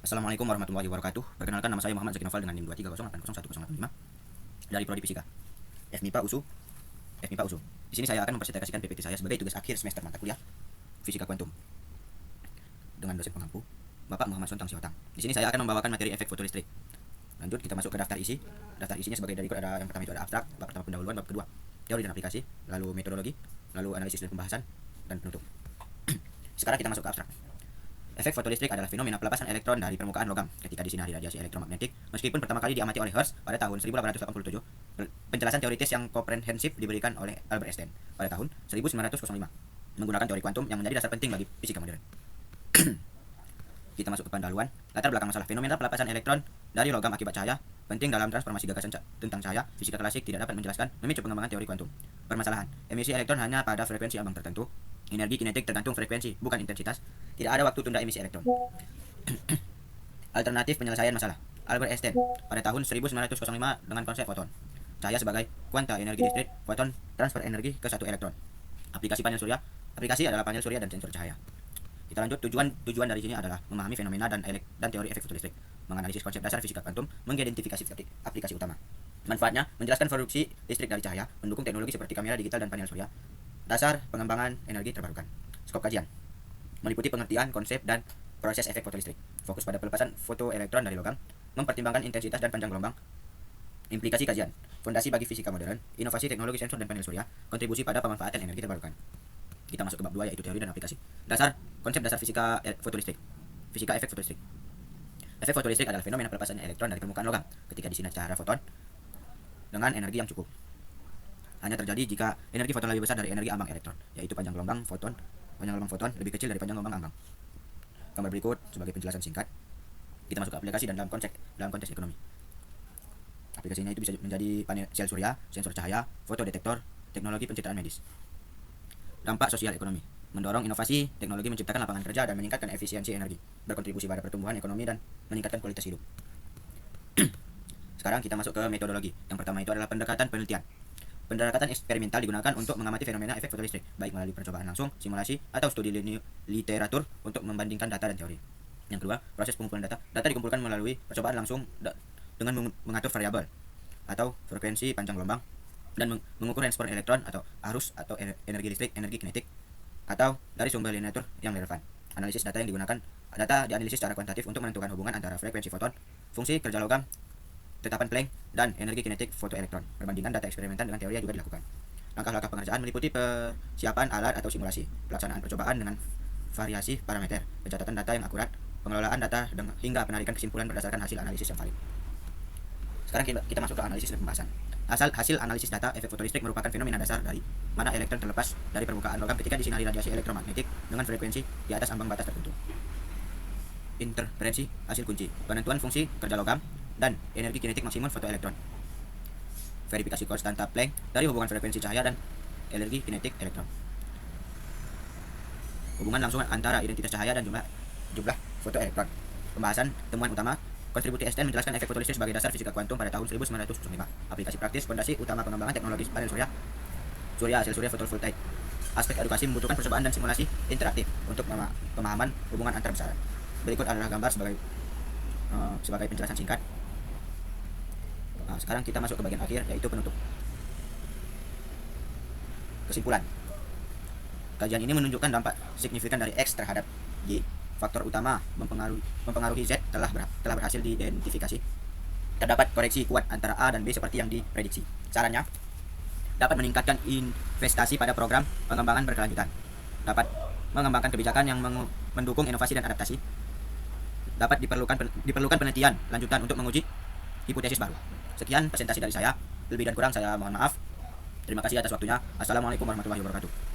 Assalamualaikum warahmatullahi wabarakatuh. Perkenalkan, nama saya Muhammad Zaki Noval dengan NIM 230801085 dari Prodi Fisika. FMIPA USU. FMIPA USU. Di sini saya akan mempresentasikan PPT saya sebagai tugas akhir semester mata kuliah Fisika Kuantum dengan dosen pengampu Bapak Muhammad Sontang Sihotam. Di sini saya akan membawakan materi efek fotolistrik. Lanjut kita masuk ke daftar isi. Daftar isinya sebagai dari ada yang pertama itu ada abstrak, bab pertama pendahuluan, bab kedua teori dan aplikasi, lalu metodologi, lalu analisis dan pembahasan, dan penutup. Sekarang kita masuk ke abstrak. Efek fotolistrik adalah fenomena pelepasan elektron dari permukaan logam ketika disinari radiasi elektromagnetik. Meskipun pertama kali diamati oleh Hertz pada tahun 1887, penjelasan teoritis yang komprehensif diberikan oleh Albert Einstein pada tahun 1905 menggunakan teori kuantum yang menjadi dasar penting bagi fisika modern. Kita masuk ke pendahuluan. Latar belakang masalah fenomena pelepasan elektron dari logam akibat cahaya penting dalam transformasi gagasan tentang cahaya. Fisika klasik tidak dapat menjelaskan memicu pengembangan teori kuantum. Permasalahan: emisi elektron hanya pada frekuensi ambang tertentu. Energi kinetik tergantung frekuensi, bukan intensitas. Tidak ada waktu tunda emisi elektron. Alternatif penyelesaian masalah. Albert Einstein pada tahun 1905 dengan konsep foton. Cahaya sebagai kuanta energi listrik, foton transfer energi ke satu elektron. Aplikasi panel surya. Aplikasi adalah panel surya dan sensor cahaya. Kita lanjut. Tujuan dari sini adalah memahami fenomena dan teori efek fotolistrik, menganalisis konsep dasar fisika kuantum, mengidentifikasi aplikasi utama. Manfaatnya menjelaskan produksi listrik dari cahaya, mendukung teknologi seperti kamera digital dan panel surya. Dasar pengembangan energi terbarukan. Skop kajian meliputi pengertian, konsep, dan proses efek fotolistrik. Fokus pada pelepasan fotoelektron dari logam, mempertimbangkan intensitas dan panjang gelombang. Implikasi kajian, fondasi bagi fisika modern, inovasi teknologi sensor dan panel surya, kontribusi pada pemanfaatan energi terbarukan. Kita masuk ke bab 2 yaitu teori dan aplikasi. Konsep dasar fisika fotolistrik. Fisika efek fotolistrik. Efek fotolistrik adalah fenomena pelepasan elektron dari permukaan logam ketika disinari cahaya foton dengan energi yang cukup. Hanya terjadi jika energi foton lebih besar dari energi ambang elektron, yaitu panjang gelombang foton lebih kecil dari panjang gelombang ambang. Gambar berikut sebagai penjelasan singkat. Kita masuk ke aplikasi dan dalam konteks ekonomi. Aplikasinya itu bisa menjadi panel sel surya, sensor cahaya, fotodetektor, teknologi pencitraan medis. Dampak sosial ekonomi: mendorong inovasi teknologi, menciptakan lapangan kerja dan meningkatkan efisiensi energi, berkontribusi pada pertumbuhan ekonomi dan meningkatkan kualitas hidup. Sekarang kita masuk ke metodologi. Yang pertama itu adalah pendekatan penelitian. Pendekatan eksperimental digunakan untuk mengamati fenomena efek fotolistrik, baik melalui percobaan langsung, simulasi, atau studi literatur untuk membandingkan data dan teori. Yang kedua, proses pengumpulan data. Data dikumpulkan melalui percobaan langsung dengan mengatur variabel atau frekuensi, panjang gelombang, dan mengukur respon elektron atau arus atau energi listrik, energi kinetik, atau dari sumber linear yang relevan. Analisis data yang digunakan. Data dianalisis secara kuantitatif untuk menentukan hubungan antara frekuensi foton, fungsi kerja logam, tetapan Planck, dan energi kinetik fotoelektron. Perbandingan data eksperimental dengan teori juga dilakukan. Langkah-langkah pengerjaan meliputi persiapan alat atau simulasi, pelaksanaan percobaan dengan variasi parameter, pencatatan data yang akurat, pengelolaan data hingga penarikan kesimpulan berdasarkan hasil analisis yang valid. Sekarang kita masuk ke analisis dan pembahasan. Hasil analisis data efek fotolistrik merupakan fenomena dasar dari mana elektron terlepas dari permukaan logam ketika disinari radiasi elektromagnetik dengan frekuensi di atas ambang batas tertentu. Interferensi hasil kunci, penentuan fungsi kerja logam, dan energi kinetik maksimum fotoelektron. Verifikasi konstanta Planck dari hubungan frekuensi cahaya dan energi kinetik elektron. Hubungan langsung antara identitas cahaya dan jumlah fotoelektron. Pembahasan temuan utama. Kontribusi Einstein menjelaskan efek fotolistrik sebagai dasar fisika kuantum pada tahun 1905. Aplikasi praktis, fondasi utama pengembangan teknologi panel surya, sel surya fotovoltaik. Aspek edukasi membutuhkan percobaan dan simulasi interaktif untuk pemahaman hubungan antar besaran. Berikut adalah gambar sebagai penjelasan singkat. Nah, sekarang kita masuk ke bagian akhir yaitu penutup. Kesimpulan. Kajian ini menunjukkan dampak signifikan dari X terhadap Y. Faktor utama mempengaruhi Z telah berhasil diidentifikasi. Terdapat koreksi kuat antara A dan B seperti yang diprediksi. Sarannya, dapat meningkatkan investasi pada program pengembangan berkelanjutan. Dapat mengembangkan kebijakan yang mendukung inovasi dan adaptasi. Dapat diperlukan penelitian lanjutan untuk menguji hipotesis baru. Sekian presentasi dari saya. Lebih dan kurang saya mohon maaf. Terima kasih atas waktunya. Assalamualaikum warahmatullahi wabarakatuh.